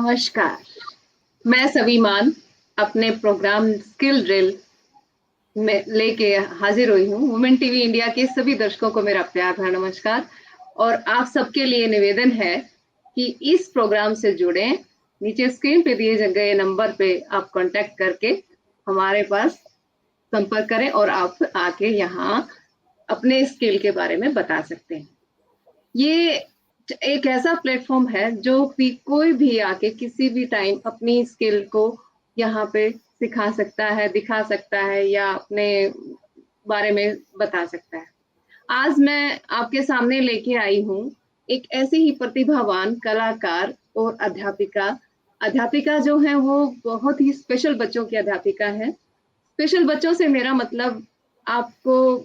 नमस्कार, मैं सवीमान अपने प्रोग्राम स्किल ड्रिल में लेके हाजिर हुई हूँ। वुमेन टीवी इंडिया के सभी दर्शकों को मेरा प्यार भरा नमस्कार और आप सबके लिए निवेदन है कि इस प्रोग्राम से जुड़ें। नीचे स्क्रीन पे दिए गए नंबर पे आप कांटेक्ट करके हमारे पास संपर्क करें और आप आके यहाँ अपने स्किल के बारे में बता सकते हैं। ये एक ऐसा प्लेटफॉर्म है जो भी कोई भी आके किसी भी टाइम अपनी स्किल को यहाँ पे सिखा सकता है, दिखा सकता है या अपने बारे में बता सकता है। आज मैं आपके सामने लेके आई हूँ एक ऐसी ही प्रतिभावान कलाकार और अध्यापिका। अध्यापिका जो है वो बहुत ही स्पेशल बच्चों की अध्यापिका है। स्पेशल बच्चों से मेरा मतलब आपको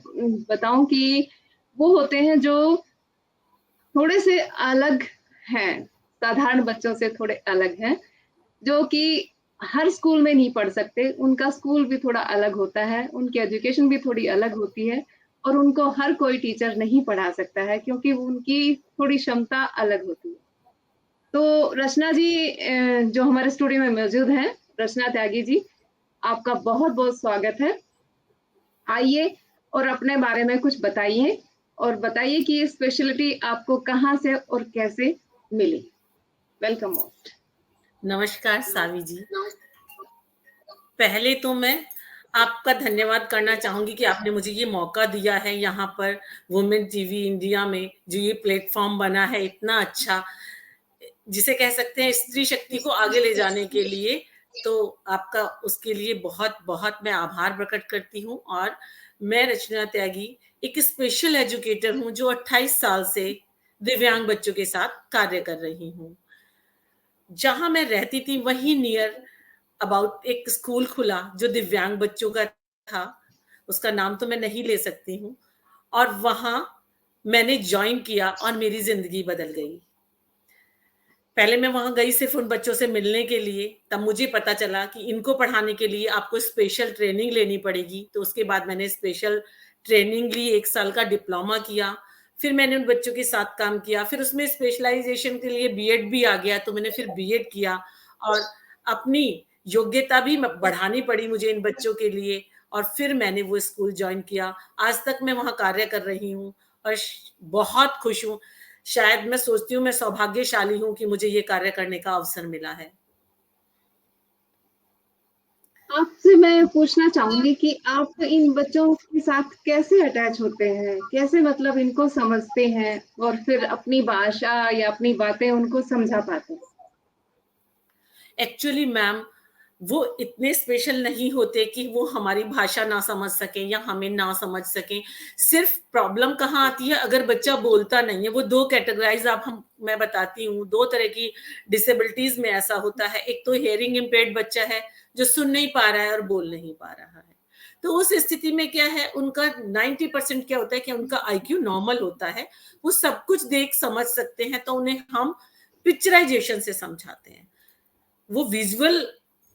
बताऊं कि वो होते हैं जो थोड़े से अलग हैं, साधारण बच्चों से थोड़े अलग हैं, जो कि हर स्कूल में नहीं पढ़ सकते। उनका स्कूल भी थोड़ा अलग होता है, उनकी एजुकेशन भी थोड़ी अलग होती है और उनको हर कोई टीचर नहीं पढ़ा सकता है क्योंकि उनकी थोड़ी क्षमता अलग होती है। तो रचना जी जो हमारे स्टूडियो में मौजूद हैं, रचना त्यागी जी, आपका बहुत-बहुत स्वागत है। आइए और अपने बारे में कुछ बताइए और बताइए कि ये स्पेशलिटी आपको कहाँ से और कैसे मिली। Welcome most. नमस्कार सावी जी। पहले तो मैं आपका धन्यवाद करना चाहूंगी कि आपने मुझे ये मौका दिया है यहाँ पर वुमेन टीवी इंडिया में, जो ये प्लेटफॉर्म बना है इतना अच्छा, जिसे कह सकते हैं स्त्री शक्ति को आगे ले जाने के लिए। तो आपका उसके लिए बहुत बहुत मैं आभार प्रकट करती हूँ। और मैं रचना त्यागी एक स्पेशल एजुकेटर हूँ जो 28 साल से दिव्यांग बच्चों के साथ कार्य कर रही हूँ। जहां मैं रहती थी वहीं नियर अबाउट एक स्कूल खुला जो दिव्यांग बच्चों का था, उसका नाम तो मैं नहीं ले सकती हूँ। और वहां मैंने ज्वाइन किया और मेरी जिंदगी बदल गई। पहले मैं वहां गई सिर्फ उन बच्चों से मिलने के लिए, तब मुझे पता चला कि इनको पढ़ाने के लिए आपको स्पेशल ट्रेनिंग लेनी पड़ेगी। तो उसके बाद मैंने स्पेशल ट्रेनिंग ली, 1 साल का डिप्लोमा किया। फिर मैंने उन बच्चों के साथ काम किया, फिर उसमें स्पेशलाइजेशन के लिए बीएड भी आ गया, तो मैंने फिर बीएड किया और अपनी योग्यता भी बढ़ानी पड़ी मुझे इन बच्चों के लिए। और फिर मैंने वो स्कूल ज्वाइन किया। आज तक मैं वहां कार्य कर रही हूँ और बहुत खुश हूँ। शायद मैं सोचती हूँ मैं सौभाग्यशाली हूँ कि मुझे ये कार्य करने का अवसर मिला है। आपसे मैं पूछना चाहूंगी कि आप इन बच्चों के साथ कैसे अटैच होते हैं, कैसे मतलब इनको समझते हैं और फिर अपनी भाषा या अपनी बातें उनको समझा पाते हैं। एक्चुअली मैम, वो इतने स्पेशल नहीं होते कि वो हमारी भाषा ना समझ सकें या हमें ना समझ सकें। सिर्फ प्रॉब्लम कहाँ आती है, अगर बच्चा बोलता नहीं है। वो दो कैटेगराइज मैं बताती हूँ, दो तरह की डिसेबिलिटीज में ऐसा होता है। एक तो हियरिंग इम्पेयर्ड बच्चा है जो सुन नहीं पा रहा है और बोल नहीं पा रहा है। तो उस स्थिति में क्या है, उनका 90% क्या होता है कि उनका आईक्यू नॉर्मल होता है, वो सब कुछ देख समझ सकते हैं। तो उन्हें हम पिक्चराइजेशन से समझाते हैं। वो विजुअल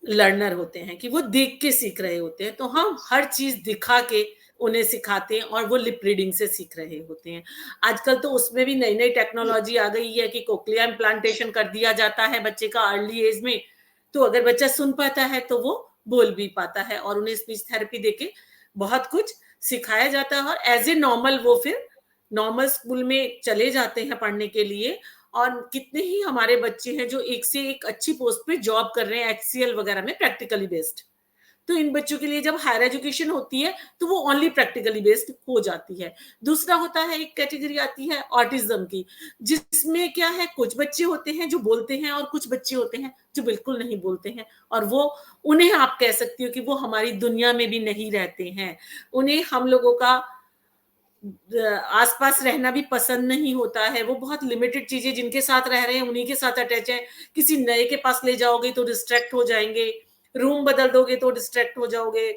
लर्नर होते हैं कि वो देख के सीख रहे होते हैं, तो हम हर चीज दिखा के उन्हें सिखाते हैं और वो लिप रीडिंग से सीख रहे होते हैं। आजकल तो उसमें भी नई नई टेक्नोलॉजी आ गई है कि कोक्लिया इम्प्लांटेशन कर दिया जाता है बच्चे का अर्ली एज में। तो अगर बच्चा सुन पाता है तो वो बोल भी पाता है और उन्हें स्पीच थेरेपी देके बहुत कुछ सिखाया जाता है। और एज ए नॉर्मल वो फिर नॉर्मल स्कूल में चले जाते हैं पढ़ने के लिए। और कितने ही हमारे बच्चे हैं जो एक से एक अच्छी पोस्ट पे जॉब कर रहे हैं, एचसीएल वगैरह में, प्रैक्टिकली बेस्ड। तो इन बच्चों के लिए जब हायर एजुकेशन होती है तो वो ओनली प्रैक्टिकली बेस्ड हो जाती है। दूसरा होता है, एक कैटेगरी आती है ऑटिज्म की, जिसमें क्या है, कुछ बच्चे होते हैं जो बोलते हैं और कुछ बच्चे होते हैं जो बिल्कुल नहीं बोलते हैं। और वो उन्हें आप कह सकती हो कि वो हमारी दुनिया में भी नहीं रहते हैं। उन्हें हम लोगों का आसपास रहना भी पसंद नहीं होता है। वो बहुत लिमिटेड चीजें जिनके साथ रह रहे हैं उन्हीं के साथ अटैच है। किसी नए के पास ले जाओगे तो डिस्ट्रैक्ट हो जाएंगे, रूम बदल दोगे तो डिस्ट्रैक्ट हो जाओगे।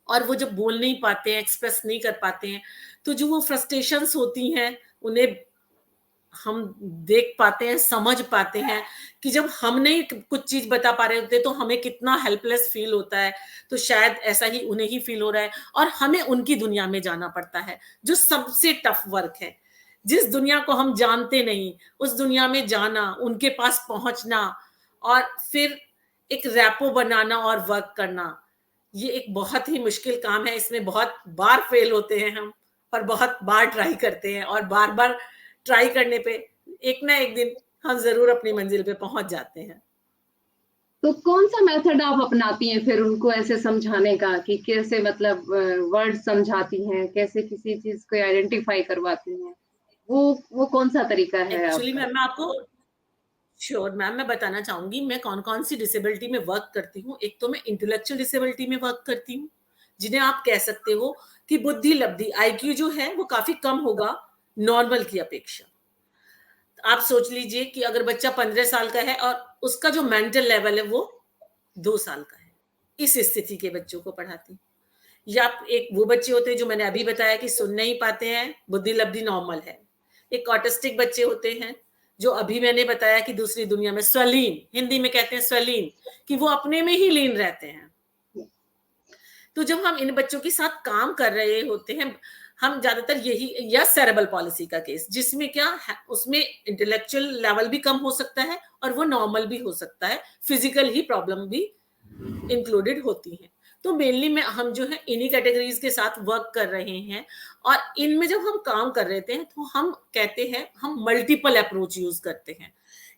और वो जब बोल नहीं पाते हैं, एक्सप्रेस नहीं कर पाते हैं, तो जो वो फ्रस्ट्रेशंस होती हैं उन्हें हम देख पाते हैं, समझ पाते हैं कि जब हम नहीं कुछ चीज बता पा रहे होते तो हमें कितना हेल्पलेस फील होता है। तो शायद ऐसा ही उन्हें ही फील हो रहा है और हमें उनकी दुनिया में जाना पड़ता है, जो सबसे टफ वर्क है। जिस दुनिया को हम जानते नहीं, उस दुनिया में जाना, उनके पास पहुंचना, और फिर एक रैपो बनाना और वर्क करना, ये एक बहुत ही मुश्किल काम है। इसमें बहुत बार फेल होते हैं हम, और बहुत बार ट्राई करते हैं, और बार बार ट्राई करने पे एक ना एक दिन हम जरूर अपनी मंजिल पे पहुंच जाते हैं। तो कौन सा मेथड आप अपनाती हैं फिर उनको ऐसे समझाने का कि कैसे मतलब वर्ड समझाती हैं, कैसे किसी चीज को आइडेंटिफाई करवाती हैं? वो कौन सा तरीका है एक्चुअली आपका? मैम मैं आपको श्योर मैम मैं बताना चाहूंगी मैं कौन कौन सी डिसेबिलिटी में वर्क करती हूँ। एक तो मैं इंटेलेक्चुअल डिसेबिलिटी में वर्क करती हूँ, जिन्हें आप कह सकते हो कि बुद्धि लब्धि आईक्यू जो है वो काफी कम होगा नॉर्मल की अपेक्षा। आप सोच लीजिए कि अगर बच्चा 15 साल का है और उसका जो मेंटल लेवल है वो 2 साल का है, इस स्थिति के बच्चों को पढ़ाती हूँ। या एक वो बच्चे होते हैं जो मैंने अभी बताया कि सुन नहीं पाते हैं, बुद्धि लब्धि नॉर्मल है। एक ऑटिस्टिक बच्चे होते हैं जो अभी मैंने बताया कि दूसरी दुनिया में स्वलीन, हिंदी में कहते हैं स्वलीन, कि वो अपने में ही लीन रहते हैं। तो जब हम इन बच्चों के साथ काम कर रहे होते हैं, हम ज्यादातर यही, या सेरेबल पॉलिसी का केस जिसमें क्या है, उसमें इंटेलेक्चुअल लेवल भी कम हो सकता है और वो नॉर्मल भी हो सकता है, फिजिकल ही प्रॉब्लम भी इंक्लूडेड होती हैं। तो मेनली में हम जो है इन्हीं कैटेगरीज के साथ वर्क कर रहे हैं, और इनमें जब हम काम कर रहे थे तो हम कहते हैं हम मल्टीपल अप्रोच यूज करते हैं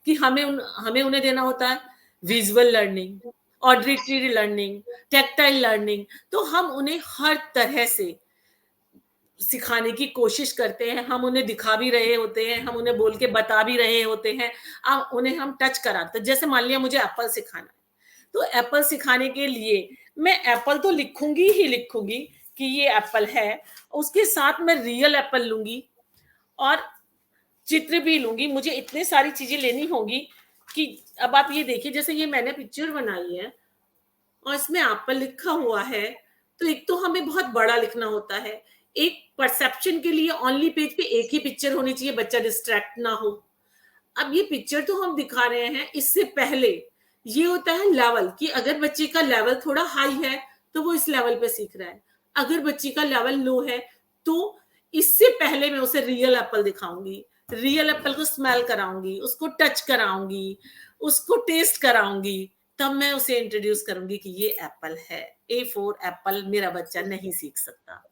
कि हमें उन्हें देना होता है visual learning, auditory learning, tactile learning. तो हम उन्हें हर तरह से सिखाने की कोशिश करते हैं, हम उन्हें दिखा भी रहे होते हैं, हम उन्हें बोल के बता भी रहे होते हैं, अब उन्हें हम टच कराते हैं। जैसे मान लिया मुझे एप्पल सिखाना है, तो एप्पल सिखाने के लिए मैं एप्पल तो लिखूंगी ही लिखूंगी कि ये एप्पल है, उसके साथ मैं रियल एप्पल लूंगी और चित्र भी लूंगी। मुझे इतने सारी चीजें लेनी होगी कि अब आप ये देखिए, जैसे ये मैंने पिक्चर बनाई है और इसमें एप्पल लिखा हुआ है, तो एक तो हमें बहुत बड़ा लिखना होता है, एक परसेप्शन के लिए ओनली पेज पे एक ही पिक्चर होनी चाहिए, बच्चा डिस्ट्रैक्ट ना हो। अब ये पिक्चर तो हम दिखा रहे हैं, इससे पहले ये होता है लेवल, कि अगर बच्चे का लेवल थोड़ा हाई है तो वो इस लेवल पे सीख रहा है, अगर बच्चे का लेवल लो है तो इससे पहले मैं उसे रियल एप्पल दिखाऊंगी, रियल एप्पल को स्मेल कराऊंगी, उसको टच कराऊंगी, उसको टेस्ट कराऊंगी, तब मैं उसे इंट्रोड्यूस करूंगी कि ये एप्पल है। A4 एप्पल मेरा बच्चा नहीं सीख सकता।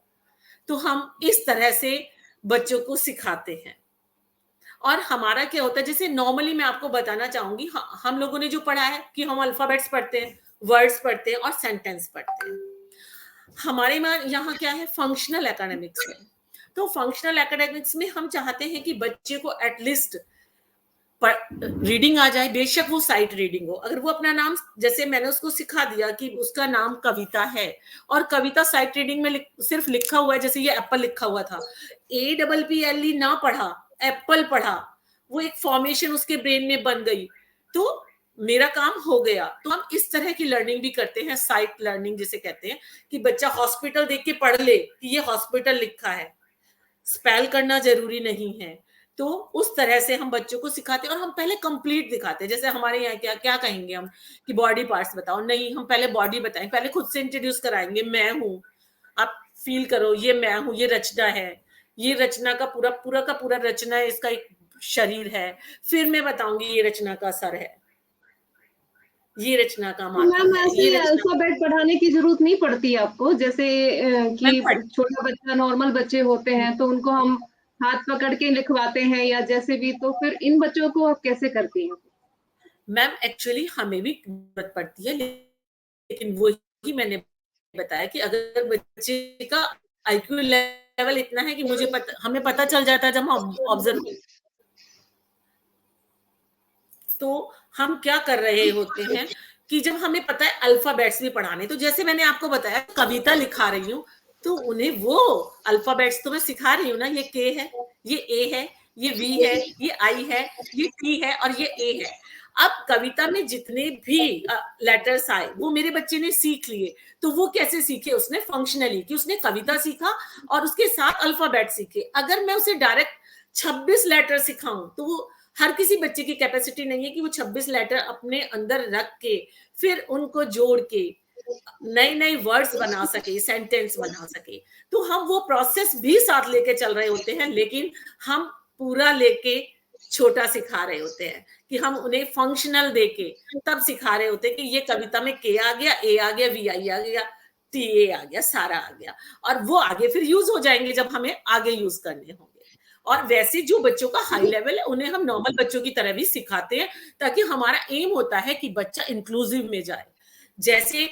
तो हम इस तरह से बच्चों को सिखाते हैं। और हमारा क्या होता है, जैसे नॉर्मली मैं आपको बताना चाहूंगी, हम लोगों ने जो पढ़ा है कि हम अल्फाबेट्स पढ़ते हैं, वर्ड्स पढ़ते हैं और सेंटेंस पढ़ते हैं। हमारे यहाँ क्या है, फंक्शनल एकेडमिक्स में। तो फंक्शनल एकेडमिक्स में हम चाहते हैं कि बच्चे को एटलीस्ट रीडिंग आ जाए, बेशक वो साइट रीडिंग हो। अगर वो अपना नाम, जैसे मैंने उसको सिखा दिया कि उसका नाम कविता है और कविता साइट रीडिंग में सिर्फ लिखा हुआ है, जैसे ये एप्पल लिखा हुआ था, APPLE ना पढ़ा, एप्पल पढ़ा, वो एक फॉर्मेशन उसके ब्रेन में बन गई, तो मेरा काम हो गया। तो हम इस तरह की लर्निंग भी करते हैं, साइट लर्निंग जिसे कहते हैं, कि बच्चा हॉस्पिटल देख के पढ़ ले कि ये हॉस्पिटल लिखा है, स्पेल करना जरूरी नहीं है। तो उस तरह से हम बच्चों को सिखाते हैं, और हम पहले कंप्लीट दिखाते हैं। जैसे हमारे यहाँ क्या क्या कहेंगे हम कि बॉडी पार्ट्स बताओ, नहीं, हम पहले बॉडी बताएं, पहले खुद से इंट्रोड्यूस कराएंगे, मैं हूं, आप फील करो, ये मैं हूं, ये रचना है, ये रचना का पूरा रचना है, इसका एक शरीर है, फिर मैं बताऊंगी ये रचना का सर है, ये रचना का तो माथा मैम है, ऐसे ये रचना अल्फाबेट पढ़ाने की जरूरत नहीं पड़ती आपको, जैसे कि मैं छोटा बच्चा, नॉर्मल बच्चे होते हैं तो उनको हम हाथ पकड़ के लिखवाते हैं या जैसे भी, तो फिर इन बच्चों को आप कैसे करती हैं? मैम एक्चुअली हमें भी जरूरत पड़ती है, लेकिन वही मैंने बताया कि अगर बच्चे का आईक्यू लेवल इतना है कि हमें पता चल जाता है जब हम ऑब्जर्व, तो हम क्या कर रहे होते हैं कि जब हमें पता है अल्फाबेट्स भी पढ़ाने, तो जैसे मैंने आपको बताया कविता लिखा रही हूँ, तो उन्हें वो अल्फाबेट्स तो मैं सिखा रही हूँ ना, ये के है, ये ए है, ये वी है, ये आई है, ये टी है और ये ए है। अब कविता में जितने भी लेटर्स आए वो मेरे बच्चे ने सीख लिए। तो वो कैसे सीखे, उसने फंक्शनली, कि उसने कविता सीखा और उसके साथ अल्फाबेट सीखे। अगर मैं उसे डायरेक्ट 26 लेटर सिखाऊं तो वो, हर किसी बच्चे की कैपेसिटी नहीं है कि वो 26 लेटर अपने अंदर रख के फिर उनको जोड़ के नए नए वर्ड्स बना सके, सेंटेंस बना सके। तो हम वो प्रोसेस भी साथ लेके चल रहे होते हैं, लेकिन हम पूरा लेके छोटा सिखा रहे होते हैं कि हम उन्हें फंक्शनल देके तब सिखा रहे होते कि ये कविता में के आ गया, ए आ गया, वी आई आ गया, टी ए आ गया, सारा आ गया, और वो आगे फिर यूज हो जाएंगे जब हमें आगे यूज करने होंगे। और वैसे जो बच्चों का हाई लेवल है उन्हें हम नॉर्मल बच्चों की तरह भी सिखाते हैं, ताकि हमारा एम होता है कि बच्चा इंक्लूसिव में जाए। जैसे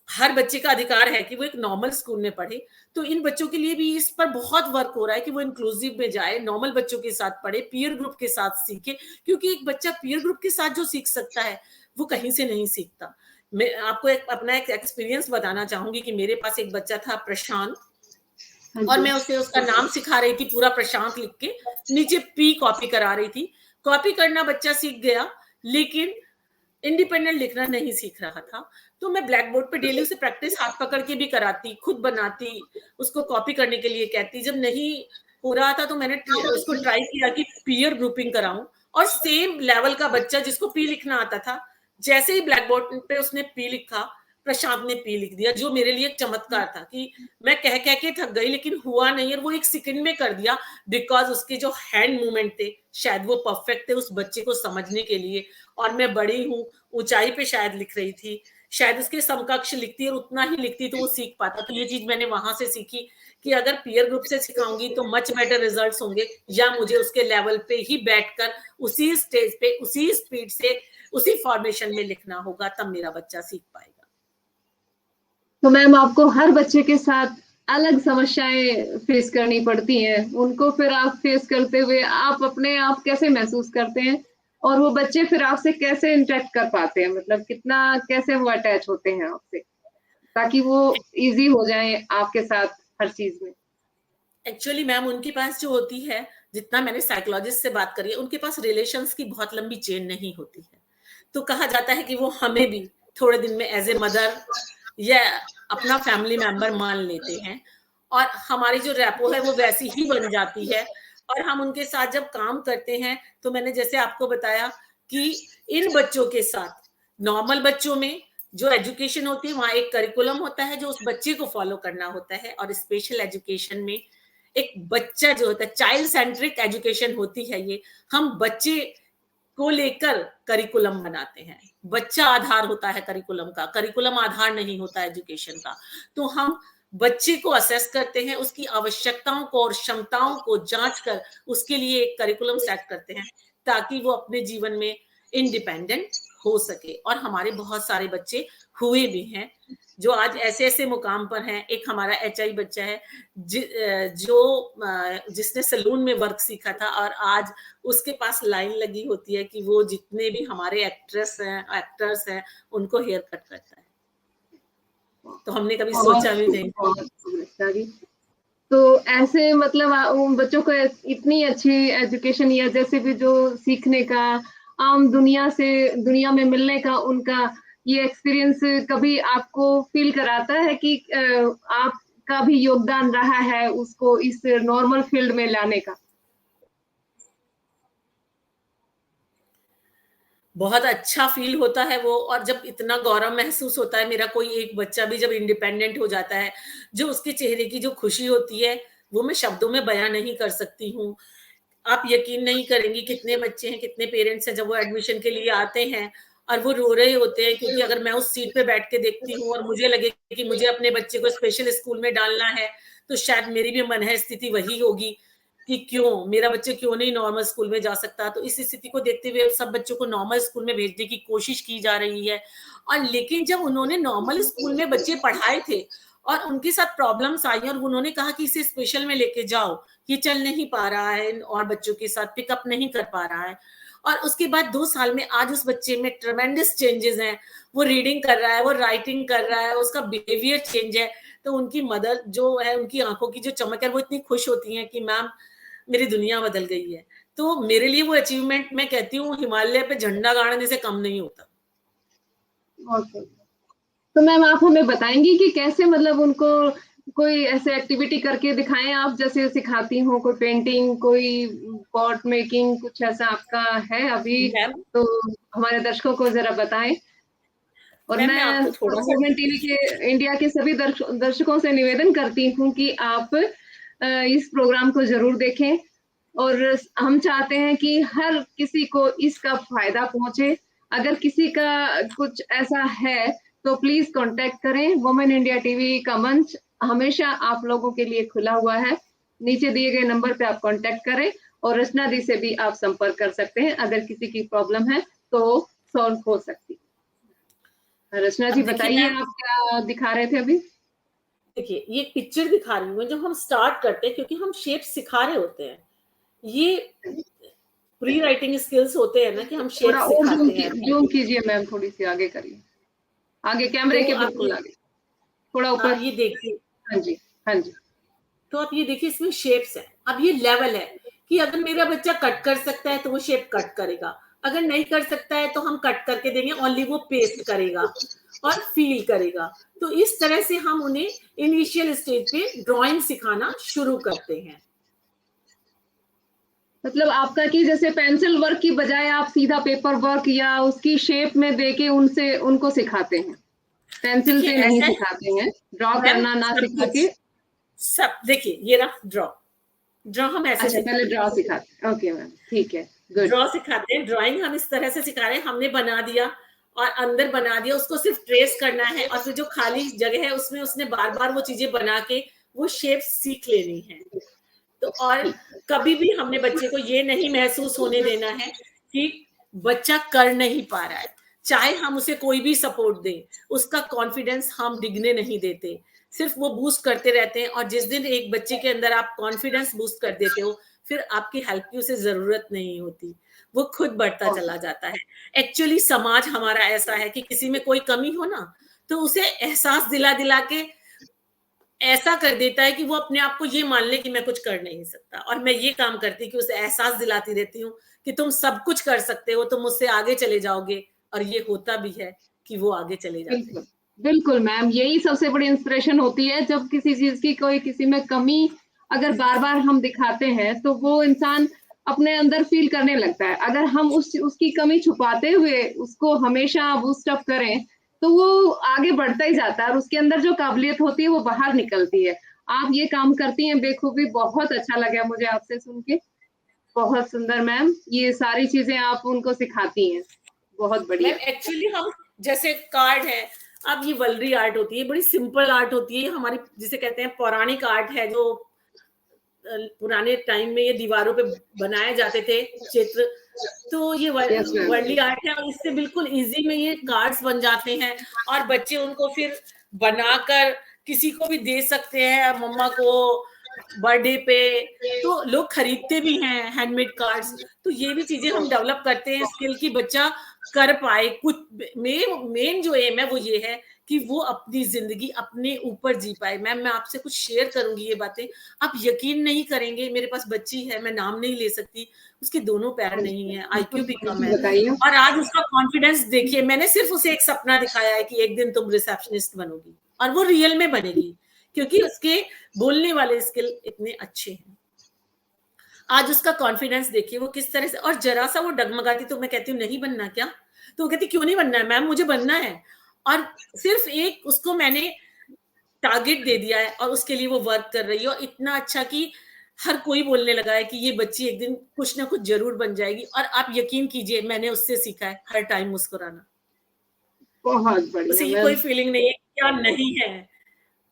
हर बच्चे का अधिकार है कि वो एक नॉर्मल स्कूल में पढ़े, तो इन बच्चों के लिए भी इस पर बहुत वर्क हो रहा है कि वो इंक्लूसिव में जाए, नॉर्मल बच्चों के साथ पढ़े, पीयर ग्रुप के साथ सीखे, क्योंकि एक बच्चा पीयर ग्रुप के साथ जो सीख सकता है वो कहीं से नहीं सीखता। मैं आपको अपना एक एक्सपीरियंस बताना चाहूंगी कि मेरे पास एक बच्चा था प्रशांत, और मैं उसे उसका नाम सिखा रही थी, पूरा प्रशांत लिख के नीचे पी कॉपी करा रही थी। कॉपी करना बच्चा सीख गया, लेकिन इंडिपेंडेंट लिखना नहीं सीख रहा था। तो मैं ब्लैक बोर्ड पे डेली उसे प्रैक्टिस हाथ पकड़ के भी कराती, खुद बनाती, उसको कॉपी करने के लिए कहती। जब नहीं हो रहा था तो मैंने उसको ट्राई किया कि पीयर ग्रुपिंग कराऊं, और सेम लेवल का बच्चा जिसको पी लिखना आता था, जैसे ही ब्लैक बोर्ड पे उसने पी लिखा, प्रशांत ने पी लिख दिया, जो मेरे लिए एक चमत्कार था कि मैं कह के थक गई लेकिन हुआ नहीं, और वो एक सेकंड में कर दिया, बिकॉज उसके जो हैंड मूवमेंट थे शायद वो परफेक्ट थे उस बच्चे को समझने के लिए। और मैं बड़ी हूँ, ऊंचाई पे शायद लिख रही थी, शायद उसके समकक्ष लिखती और उतना ही लिखती तो वो सीख पाता। तो ये चीज मैंने वहां से सीखी कि अगर पीयर ग्रुप से सिखाऊंगी तो मच बेटर रिजल्ट्स होंगे, या मुझे उसके लेवल पे ही बैठकर उसी स्टेज पे उसी स्पीड से उसी फॉर्मेशन में लिखना होगा, तब मेरा बच्चा सीख पाएगा। तो मैम आपको हर बच्चे के साथ अलग समस्याएं फेस करनी पड़ती हैं, उनको फिर आप फेस करते हुए आप अपने आप कैसे महसूस करते हैं, और वो बच्चे फिर आपसे कैसे इंटरेक्ट कर पाते हैं, मतलब कितना कैसे वो अटैच होते हैं आपसे, ताकि वो इजी हो जाए आपके साथ हर चीज में? एक्चुअली मैम उनके पास जो होती है, जितना मैंने साइकोलॉजिस्ट से बात करी है, उनके पास रिलेशंस की बहुत लंबी चेन नहीं होती है। तो कहा जाता है कि वो हमें भी थोड़े दिन में एज ए मदर या अपना फैमिली मेंबर मान लेते हैं, और हमारी जो रैपो है वो वैसी ही बन जाती है। और हम उनके साथ जब काम करते हैं, तो मैंने जैसे आपको बताया कि इन बच्चों के साथ नॉर्मल बच्चों में जो एजुकेशन होती है वहां एक करिकुलम होता है जो उस बच्चे को फॉलो करना होता है, और स्पेशल एजुकेशन में एक बच्चा जो होता है, चाइल्ड सेंट्रिक एजुकेशन होती है। ये हम बच्चे को लेकर करिकुलम बनाते हैं, बच्चा आधार होता है करिकुलम का, करिकुलम आधार नहीं होता एजुकेशन का। तो हम बच्चे को असेस करते हैं, उसकी आवश्यकताओं को और क्षमताओं को जांच कर उसके लिए एक करिकुलम सेट करते हैं, ताकि वो अपने जीवन में इंडिपेंडेंट हो सके। और हमारे बहुत सारे बच्चे हुए भी हैं जो आज ऐसे ऐसे मुकाम पर हैं। एक हमारा HI बच्चा है जिसने सलून में वर्क सीखा था, और आज उसके पास लाइन लगी होती है कि वो जितने भी हमारे एक्टर्स हैं उनको हेयर कट करता है। तो हमने कभी सोचा भी नहीं। तो ऐसे मतलब उन बच्चों को इतनी अच्छी एजुकेशन या जैसे भी जो सीखने का, आम दुनिया में मिलने का उनका ये एक्सपीरियंस कभी आपको फील कराता है कि आपका भी योगदान रहा है उसको इस नॉर्मल फील्ड में लाने का? बहुत अच्छा फील होता है वो, और जब इतना गौरव महसूस होता है, मेरा कोई एक बच्चा भी जब इंडिपेंडेंट हो जाता है, जो उसके चेहरे की जो खुशी होती है वो मैं शब्दों में बयां नहीं कर सकती हूँ। आप यकीन नहीं करेंगी कितने बच्चे हैं, कितने पेरेंट्स हैं जब वो एडमिशन के लिए आते हैं और वो रो रहे होते हैं, क्योंकि अगर मैं उस सीट पे बैठ के देखती हूँ और मुझे लगे कि मुझे अपने बच्चे को स्पेशल स्कूल में डालना है, तो शायद मेरी भी मन है स्थिति वही होगी कि क्यों मेरा बच्चा क्यों नहीं नॉर्मल स्कूल में जा सकता। तो इस स्थिति को देखते हुए सब बच्चों को नॉर्मल स्कूल में भेजने की कोशिश की जा रही है। और लेकिन जब उन्होंने नॉर्मल स्कूल में बच्चे पढ़ाए थे और उनके साथ प्रॉब्लम्स आई और उन्होंने कहा कि इसे स्पेशल में लेके जाओ, ये चल नहीं पा रहा है और बच्चों के साथ पिकअप नहीं कर पा रहा है, और उसके बाद 2 साल में आज उस बच्चे में ट्रेमेंडस चेंजेस हैं। वो रीडिंग कर रहा है, वो राइटिंग कर रहा है, उसका बिहेवियर चेंज है। तो उनकी मदर जो है, उनकी आंखों की जो चमक है, वो इतनी खुश होती है कि मैम मेरी दुनिया बदल गई है। तो मेरे लिए वो अचीवमेंट, मैं कहती हूँ हिमालय पे झंडा गाड़ने से कम नहीं होता। ओके, तो मैम आप हमें बताएंगी कि कैसे मतलब उनको कोई ऐसे एक्टिविटी करके दिखाएं आप, जैसे सिखाती हो, कोई पेंटिंग, कोई पॉट मेकिंग, कुछ ऐसा आपका है अभी तो हमारे दर्शकों को जरा बताएं। और मैं आपको वुमेन टीवी के इंडिया के सभी दर्शकों से निवेदन करती हूँ कि आप इस प्रोग्राम को जरूर देखें और हम चाहते हैं कि हर किसी को इसका फायदा पहुंचे। अगर किसी का कुछ ऐसा है तो प्लीज कांटेक्ट करें। वुमेन इंडिया टीवी का मंच हमेशा आप लोगों के लिए खुला हुआ है। नीचे दिए गए नंबर पे आप कांटेक्ट करें और रचना दी से भी आप संपर्क कर सकते हैं। अगर किसी की प्रॉब्लम है तो सॉल्व हो सकती है। रचना जी बताइए, आप क्या दिखा रहे थे अभी? देखिए, ये पिक्चर दिखा रही हूँ जब हम स्टार्ट करते हैं, क्योंकि हम शेप सिखा रहे होते हैं। ये प्री राइटिंग स्किल्स होते हैं ना, कि हम शेप थोड़ा और सिखाते हैं। जूम कीजिए मैम, थोड़ी सी आगे करिए, आगे कैमरे तो के आप बिल्कुल आगे, थोड़ा ऊपर। ये देखिए, हाँ जी, हाँ जी। तो आप ये देखिए, इसमें शेप्स है। अब ये लेवल है कि अगर मेरा बच्चा कट कर सकता है तो वो शेप कट करेगा, अगर नहीं कर सकता है तो हम कट करके देंगे, ओनली वो पेस्ट करेगा और फील करेगा। तो इस तरह से हम उन्हें इनिशियल स्टेज पे ड्राइंग सिखाना शुरू करते हैं। मतलब आपका कि जैसे पेंसिल वर्क की बजाय आप सीधा पेपर वर्क या उसकी शेप में देके उनसे उनको सिखाते हैं, पेंसिल देखिए से नहीं ऐसा है सिखाते हैं, ड्रॉ मैम, करना ना सब सिखा कुछ, के। सब देखिए, ये रहा ड्रॉ। ड्रॉ हम ऐसे अच्छा, पहले सिखाते हैं, ड्रॉ सिखाते हैं। ओके मैम, ठीक है, गुड। ड्रॉ सिखाते हैं। ड्राइंग हम इस तरह से सिखा रहे हैं, हमने बना दिया और अंदर बना दिया, उसको सिर्फ ट्रेस करना है, और फिर जो खाली जगह है उसमें उसने बार बार वो चीजें बना के वो शेप सीख लेनी है। तो और कभी भी हमने बच्चे को ये नहीं महसूस होने देना है कि बच्चा कर नहीं पा रहा है। चाहे हम उसे कोई भी सपोर्ट दें, उसका कॉन्फिडेंस हम डिगने नहीं देते, सिर्फ वो बूस्ट करते रहते हैं। और जिस दिन एक बच्चे के अंदर आप कॉन्फिडेंस बूस्ट कर देते हो, फिर आपकी हेल्प की उसे जरूरत नहीं होती, वो खुद बढ़ता चला जाता है। एक्चुअली समाज हमारा ऐसा है कि किसी में कोई कमी हो ना, तो उसे एहसास दिला दिला के ऐसा कर देता है कि वो अपने आप को ये मान ले कि मैं कुछ कर नहीं सकता। और मैं ये काम करती कि उसे एहसास दिलाती रहती हूँ कि तुम सब कुछ कर सकते हो, तुम मुझसे आगे चले जाओगे। और ये होता भी है कि वो आगे चले जाते बिल्कुल, हैं। बिल्कुल मैम, यही सबसे बड़ी इंस्पिरेशन होती है। जब किसी चीज़ की कोई किसी में कमी अगर बार-बार हम दिखाते हैं, तो वो इंसान अपने अंदर फ़ील करने लगता है। अगर हम उसकी कमी छुपाते हुए उसको हमेशा बूस्ट अप करें, तो वो आगे बढ़ता ही जाता है और उसके अंदर जो काबिलियत होती है, वो बाहर निकलती है। आप ये काम करती हैं बेखूबी, बहुत अच्छा लगा मुझे आपसे सुन के। बहुत सुंदर मैम, ये सारी चीज़ें आप उनको सिखाती हैं। बहुत मैम बढ़िया। एक्चुअली हम, जैसे कार्ड है, अब ये वलरी आर्ट होती है, बड़ी सिंपल आर्ट होती है, ये हमारी जिसे कहते हैं पौराणिक आर्ट है, जो पुराने टाइम में ये दीवारों पे बनाए जाते थे चित्र। तो ये यस मैम। वर्ली आर्ट है, और इससे बिल्कुल इजी में ये कार्ड्स बन जाते हैं, और बच्चे उनको फिर बनाकर किसी को भी दे सकते हैं, मम्मा को बर्थडे पे। तो लोग खरीदते भी हैं हैंडमेड कार्ड्स। तो ये भी चीजें हम डेवलप करते हैं स्किल की, बच्चा कर पाए कुछ। मेन जो एम है वो ये है कि वो अपनी जिंदगी अपने ऊपर जी पाए। मैम मैं आपसे कुछ शेयर करूंगी ये बातें, आप यकीन नहीं करेंगे। मेरे पास बच्ची है, मैं नाम नहीं ले सकती, उसके दोनों पैर नहीं है, आईक्यू भी कम है, बताइए। और आज उसका कॉन्फिडेंस देखिए। मैंने सिर्फ उसे एक सपना दिखाया है कि एक दिन तुम रिसेप्शनिस्ट बनोगी, और वो रियल में बनेगी, क्योंकि उसके बोलने वाले स्किल इतने अच्छे हैं। आज उसका कॉन्फिडेंस देखिए वो किस तरह से, और जरा सा वो डगमगाती तो मैं कहती हूँ नहीं बनना क्या, तो वो कहती क्यों नहीं बनना है मैम, मुझे बनना है। और सिर्फ एक उसको मैंने टारगेट दे दिया है, और उसके लिए वो वर्क कर रही है, और इतना अच्छा कि हर कोई बोलने लगा है कि ये बच्ची एक दिन कुछ ना कुछ जरूर बन जाएगी। और आप यकीन कीजिए, मैंने उससे सीखा है हर टाइम मुस्कुराना। बहुत बढ़िया उसे ये कोई मैम। फीलिंग नहीं है क्या नहीं है,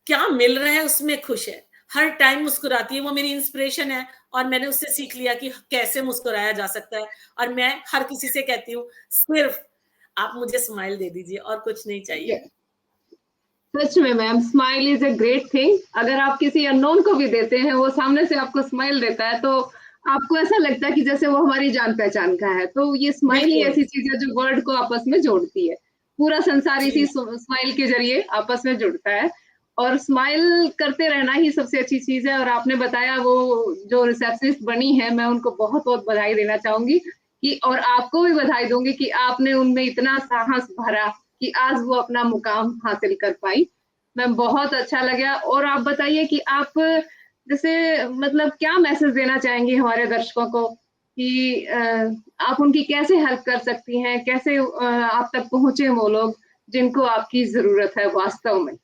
क्या मिल रहा है उसमें खुश है, हर टाइम मुस्कुराती है, वो मेरी इंस्पिरेशन है। और मैंने उससे सीख लिया कि कैसे मुस्कुराया जा सकता है। और मैं हर किसी से कहती हूँ, सिर्फ आप मुझे स्माइल दे दीजिए, और कुछ नहीं चाहिए। सच में ma'am, smile is a great thing. अगर आप किसी अननोन को भी देते हैं, वो सामने से आपको स्माइल देता है, तो आपको ऐसा लगता है कि जैसे वो हमारी जान पहचान का है। तो ये स्माइल ही बिल्कुल। ऐसी चीज है जो वर्ल्ड को आपस में जोड़ती है। पूरा संसार इसी जी। स्माइल के जरिए आपस में जुड़ता है, और स्माइल करते रहना ही सबसे अच्छी चीज है। और आपने बताया वो जो रिसेप्शनिस्ट बनी है, मैं उनको बहुत बहुत बधाई देना चाहूंगी कि, और आपको भी बधाई दूंगी कि आपने उनमें इतना साहस भरा कि आज वो अपना मुकाम हासिल कर पाई। मैम बहुत अच्छा लगा। और आप बताइए कि आप जैसे मतलब क्या मैसेज देना चाहेंगी हमारे दर्शकों को कि आप उनकी कैसे हेल्प कर सकती हैं, कैसे आप तक पहुंचे वो लोग जिनको आपकी जरूरत है वास्तव में?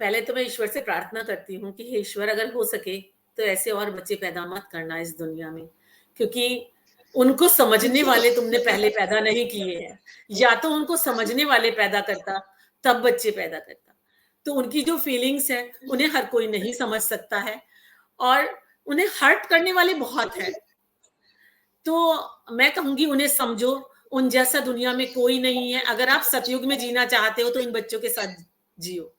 पहले तो मैं ईश्वर से प्रार्थना करती हूँ कि हे ईश्वर, अगर हो सके तो ऐसे और बच्चे पैदा मत करना इस दुनिया में, क्योंकि उनको समझने वाले तुमने पहले पैदा नहीं किए हैं। या तो उनको समझने वाले पैदा करता, तब बच्चे पैदा करता। तो उनकी जो फीलिंग्स हैं, उन्हें हर कोई नहीं समझ सकता है और उन्हें हर्ट करने वाले बहुत हैं। तो मैं कहूँगी उन्हें समझो, उन जैसा दुनिया में कोई नहीं है। अगर आप सतयुग में जीना चाहते हो तो इन बच्चों के साथ जियो,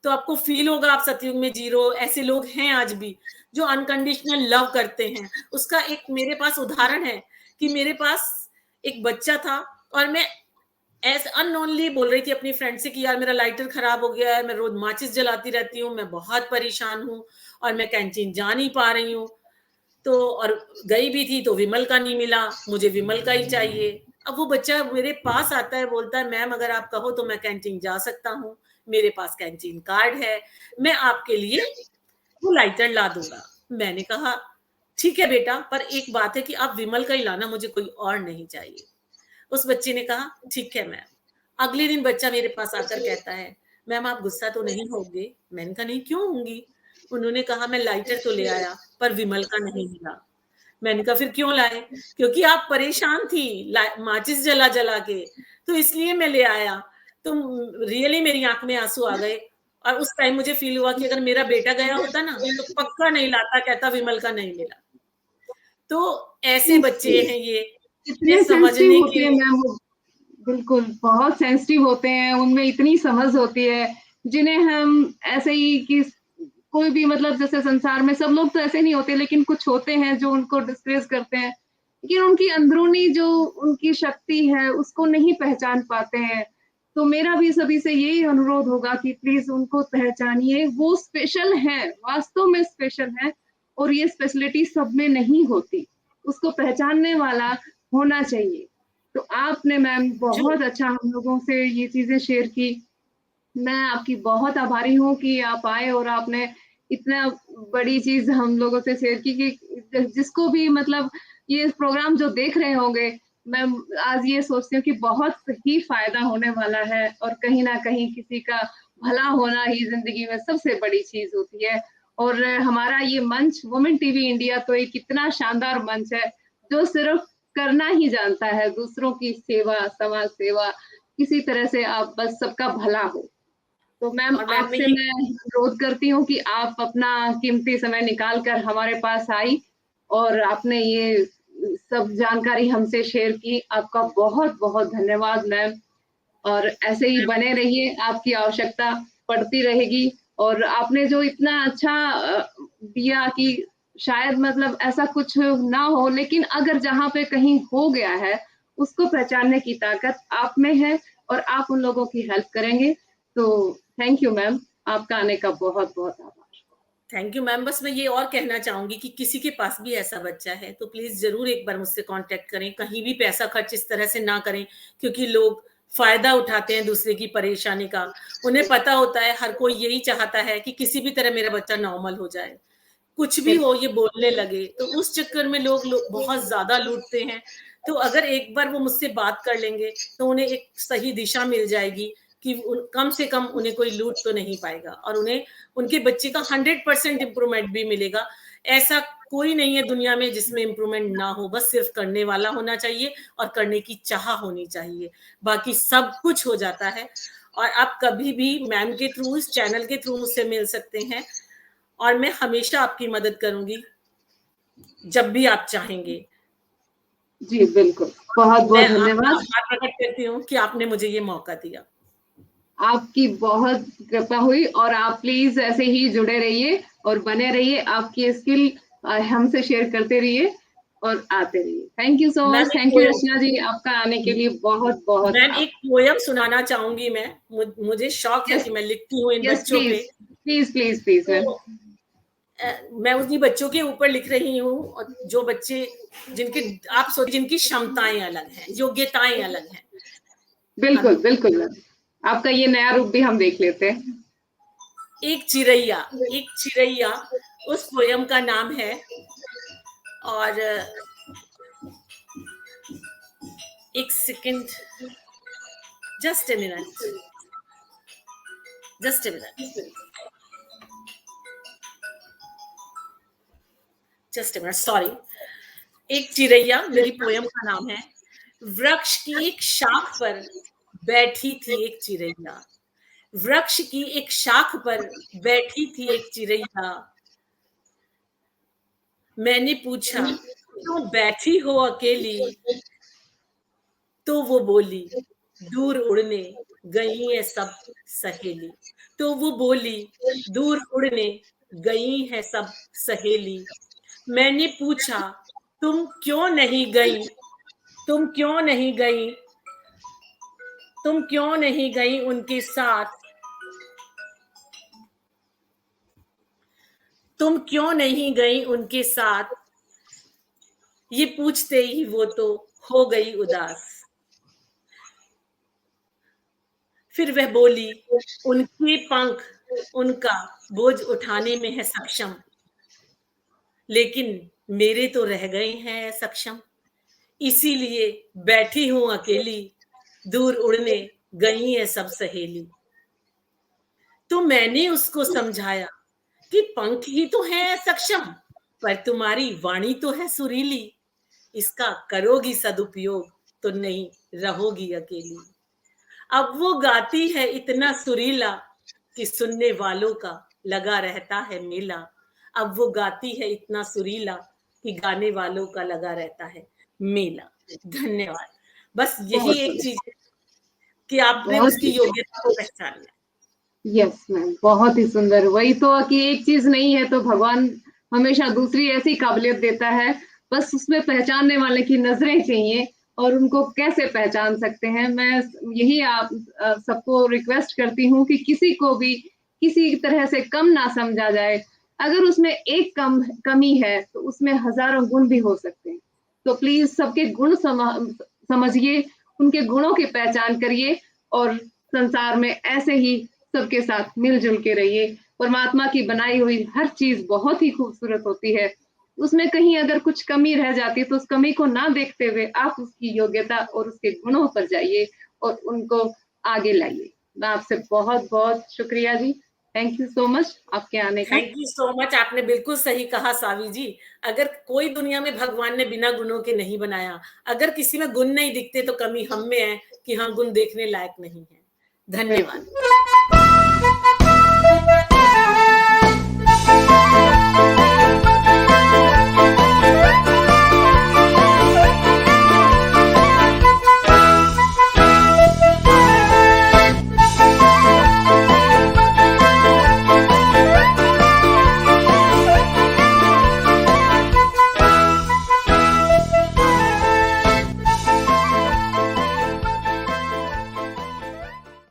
तो आपको फील होगा आप सतयुग में जी रहे हो। ऐसे लोग हैं आज भी जो अनकंडीशनल लव करते हैं। उसका एक मेरे पास उदाहरण है कि मेरे पास एक बच्चा था और मैं ऐसे अननोनली बोल रही थी अपनी फ्रेंड से कि यार मेरा लाइटर खराब हो गया है, मैं रोज माचिस जलाती रहती हूँ, मैं बहुत परेशान हूँ और मैं कैंटीन जा नहीं पा रही हूँ। तो और गई भी थी तो विमल का नहीं मिला, मुझे विमल का ही चाहिए। अब वो बच्चा मेरे पास आता है, बोलता है मैम अगर आप कहो तो मैं कैंटीन जा सकता हूँ, मेरे पास कैंटीन कार्ड है, मैं आपके लिए वो लाइटर ला दूंगा। मैंने कहा ठीक है बेटा, पर एक बात है कि आप विमल का ही लाना, मुझे कोई और नहीं चाहिए। उस बच्चे ने कहा ठीक है मैम। अगले दिन बच्चा मेरे पास आकर कहता है मैम आप गुस्सा तो नहीं होंगे? मैंने कहा नहीं क्यों होंगी। उन्होंने कहा मैं लाइटर तो ले आया पर विमल का नहीं मिला। मैंने कहा फिर क्यों लाए? क्योंकि आप परेशान थी माचिस जला जला के, तो इसलिए मैं ले आया। तो रियली मेरी आंख में आंसू आ गए और उस टाइम मुझे फील हुआ कि अगर मेरा बेटा गया होता ना तो पक्का नहीं लाता, कहता विमल का नहीं मिला। तो ऐसे बच्चे हैं ये, इतने सेंसिटिव समझने होते के हैं लिए। मैम वो, बिल्कुल बहुत सेंसिटिव होते हैं, उनमें इतनी समझ होती है जिन्हें हम ऐसे ही कि कोई भी मतलब जैसे संसार में सब लोग तो ऐसे नहीं होते, लेकिन कुछ होते हैं जो उनको डिस्प्रेस करते हैं, लेकिन उनकी अंदरूनी जो उनकी शक्ति है उसको नहीं पहचान पाते हैं। तो मेरा भी सभी से यही अनुरोध होगा कि प्लीज उनको पहचानिए, वो स्पेशल हैं, वास्तव में स्पेशल हैं और ये स्पेशलिटी सब में नहीं होती, उसको पहचानने वाला होना चाहिए। तो आपने मैम जो बहुत अच्छा हम लोगों से ये चीज़ें शेयर की। मैं आपकी बहुत आभारी हूँ कि आप आए और आपने इतना बड़ी चीज़ हम लोगों से शेयर की कि जिसको भी मतलब ये प्रोग्राम जो देख रहे होंगे, मैं आज ये सोचती हूँ कि बहुत ही फ़ायदा होने वाला है और कहीं न कहीं किसी का भला होना ही ज़िंदगी में सबसे बड़ी चीज़ होती है। और हमारा ये मंच वुमेन टीवी इंडिया तो एक इतना शानदार मंच है, जो सिर्फ़ करना ही जानता है, दूसरों की सेवा, समाज सेवा, किसी तरह से आप बस सबका भला हो। तो मैम और मैम मैं आपसे ये मैं अनुरोध करती हूँ कि आप अपना कीमती समय निकाल कर हमारे पास आई और आपने ये सब जानकारी हमसे शेयर की। आपका बहुत-बहुत धन्यवाद मैम और ऐसे ही बने रहिए, आपकी आवश्यकता पड़ती रहेगी और आपने जो इतना अच्छा दिया कि शायद मतलब ऐसा कुछ ना हो, लेकिन अगर जहाँ पे कहीं हो गया है, उसको पहचानने की ताकत आप में है और आप उन लोगों की हेल्प करेंगे। तो थैंक यू मैम, आपका आने का बहुत-बहुत आभार। Thank you ma'am. बस मैं ये और कहना चाहूंगी कि किसी के पास भी ऐसा बच्चा है तो प्लीज जरूर एक बार मुझसे कांटेक्ट करें। कहीं भी पैसा खर्च इस तरह से ना करें, क्योंकि लोग फायदा उठाते हैं दूसरे की परेशानी का। उन्हें पता होता है, हर कोई यही चाहता है कि किसी भी तरह मेरा बच्चा नॉर्मल हो जाए, कुछ भी हो ये बोलने लगे। तो उस चक्कर में लोग बहुत ज्यादा लूटते हैं। तो अगर एक बार वो मुझसे बात कर लेंगे तो उन्हें एक सही दिशा मिल जाएगी कि कम से कम उन्हें कोई लूट तो नहीं पाएगा और उन्हें उनके बच्चे का 100% इम्प्रूवमेंट भी मिलेगा। ऐसा कोई नहीं है दुनिया में जिसमें इम्प्रूवमेंट ना हो, बस सिर्फ करने वाला होना चाहिए और करने की चाह होनी चाहिए, बाकी सब कुछ हो जाता है। और आप कभी भी मैम के थ्रू, इस चैनल के थ्रू मुझसे मिल सकते हैं और मैं हमेशा आपकी मदद करूंगी जब भी आप चाहेंगे। जी, बिल्कुल। मैं बहुत-बहुत आपका धन्यवाद। आभार प्रकट करती हूँ कि आपने मुझे ये मौका दिया। आपकी बहुत कृपा हुई और आप प्लीज़ ऐसे ही जुड़े रहिए और बने रहिए, आपकी स्किल हमसे शेयर करते रहिए और आते रहिए। Thank you so ma'am much, एक थैंक यू पोयम रचना जी, आपका आने के लिए बहुत-बहुत मैम एक पोयम सुनाना चाहूंगी मैं। मुझे शौक है यस, कि मैं लिखती हूँ इन यस बच्चों पे। Please, please, please, please ma'am. तो मैं उन्हीं बच्चों के ऊपर लिख रही हूँ और जो बच्चे जिनके आप सोचिए जिनकी क्षमताएं अलग हैं, योग्यताएं अलग हैं। बिल्कुल, बिल्कुल मैम। आपका ये नया रूप भी हम देख लेते हैं। एक चिरैया, एक चिरैया उस पोयम का नाम है। और एक second, just a minute, just a minute. Just a minute, sorry. एक चिड़ैया, मेरी पोयम का नाम है। वृक्ष की एक शाख पर बैठी थी एक चिड़ैया, वृक्ष की एक शाख पर बैठी थी एक चिड़ैया। मैंने पूछा, क्यों बैठी हो अकेली? तो वो बोली, दूर उड़ने गई है सब सहेली। तो वो बोली, दूर उड़ने गई है सब सहेली। मैंने पूछा, तुम क्यों नहीं गई? तुम क्यों नहीं गई? तुम क्यों नहीं गई उनके साथ? तुम क्यों नहीं गई उनके साथ? ये पूछते ही वो तो हो गई उदास। फिर वह बोली, उनके पंख उनका बोझ उठाने में है सक्षम, लेकिन मेरे तो रह गए हैं सक्षम। इसीलिए बैठी हूं अकेली, दूर उड़ने गई है सब सहेली। तो मैंने उसको समझाया कि पंख ही तो है सक्षम, पर तुम्हारी वाणी तो है सुरीली। इसका करोगी सदुपयोग तो नहीं रहोगी अकेली। अब वो गाती है इतना सुरीला कि सुनने वालों का लगा रहता है मेला। अब वो गाती है इतना सुरीला कि गाने वालों का लगा रहता है मेला। धन्यवाद। बस यही बहुत एक बढ़िया, चीज है कि आपने बहुत उसकी योग्यता को पहचान लिया। यस मैम, बहुत ही सुंदर। वही तो कि एक चीज नहीं है तो भगवान हमेशा दूसरी ऐसी काबिलियत देता है, बस उसमें पहचानने वाले की नजरें चाहिए और उनको कैसे पहचान सकते हैं। मैं यही आप सबको रिक्वेस्ट करती हूँ कि किसी को भी किसी तरह से कम ना समझा जाए। अगर उसमें एक कमी है तो उसमें हजारों गुण भी हो सकते हैं। तो प्लीज सबके गुण समझिए, उनके गुणों की पहचान करिए और संसार में ऐसे ही सबके साथ मिलजुल के रहिए। परमात्मा की बनाई हुई हर चीज बहुत ही खूबसूरत होती है। उसमें कहीं अगर कुछ कमी रह जाती है तो उस कमी को ना देखते हुए आप उसकी योग्यता और उसके गुणों पर जाइए और उनको आगे लाइए। मैं आपसे बहुत बहुत शुक्रिया जी। थैंक यू सो मच आपके आने का। Thank you so much. आपने बिल्कुल सही कहा सावी जी। अगर कोई दुनिया में भगवान ने बिना गुणों के नहीं बनाया, अगर किसी में गुण नहीं दिखते तो कमी हम में है कि हम गुण देखने लायक नहीं है। बिल्कुल। धन्यवाद।